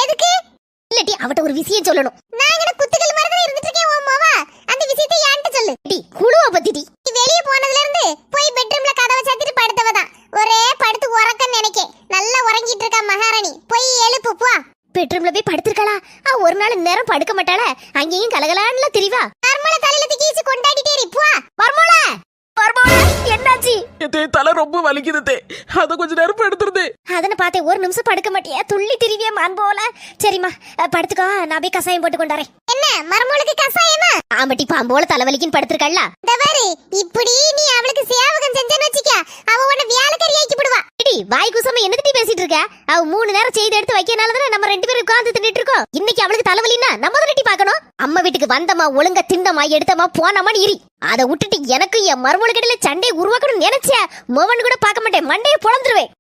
எதுக்கு? இல்லடி அவட்ட ஒரு விஷயம் சொல்லணும். நான் இங்க குத்துக்கல் மாதிரி தான் இருந்துட்டு இருக்கேன் உன் மாவா. அந்த விஷயத்தை யான்ட்ட சொல்லு. டி குளுவ பத்திடி. நீ வெளிய போனதுல இருந்து போய் பெட்ரூம்ல கதவை சாத்திட்டு படுத்தவதான். ஒரே படுத்து உறக்கம் நினைக்கே. நல்லா உறங்கிட்டு இருக்கா மகாராணி. போய் எழுப்பு போ. பெட்ரூம்ல போய் படுத்துறக்கலா? ஒரு நாள் நேரம் படுக்க மாட்டாளே. அங்கேயும் கலகலான்ல திரிவா. மர்மல தலையில தூக்கி கொண்டாடிட்டே இரு போ. மர்மல என்னாச்சு? தலை ரொம்ப வலிக்குது. அத கொஞ்ச நேரம் படுத்துறது. அதன பார்த்தே ஒரு நிமிஷம் படுக்க மாட்டியா? துள்ளி திரிவிய மான் போல. சரிம்மா படுத்துக்கோ, நான் போய் கசாயம் போட்டு கொண்டாரேன். என்ன மர்மலுக்கு கசாயமா? ஆமாட்டி பாம்போல தலைவலிக்குன்னு படுத்துறக்கல்ல. தவறு இப்படி நீ அவளுக்கு சேவகம் செஞ்சேன்னு வெச்சிக்க, அவ உன்னை வேலைக்காரி ஆக்கி விடுவா. இடி வாய் குசமா என்னடி பேசிட்டு இருக்க? அவ 3 நேரம் செய்து எடுத்து வைக்கனால தான நம்ம 2 பேரும் உட்கார்ந்து தின்னுட்டு இருக்கோம். இன்னைக்கு அவளுக்கு தலைவலினா நம்ம தானடி பார்க்கணும். அம்மா வீட்டுக்கு வந்தமா ஒழுங்கா திண்டமா எடுத்தமா போனமான்னு இரி. அத விட்டுட்டு எனக்கு என் மர்மலுக்கு இடையில சண்டையை உருவாக்கணும்னு நினைச்ச மோவன் கூட பார்க்க மாட்டேன். மண்டையை பொளந்துருவேன்.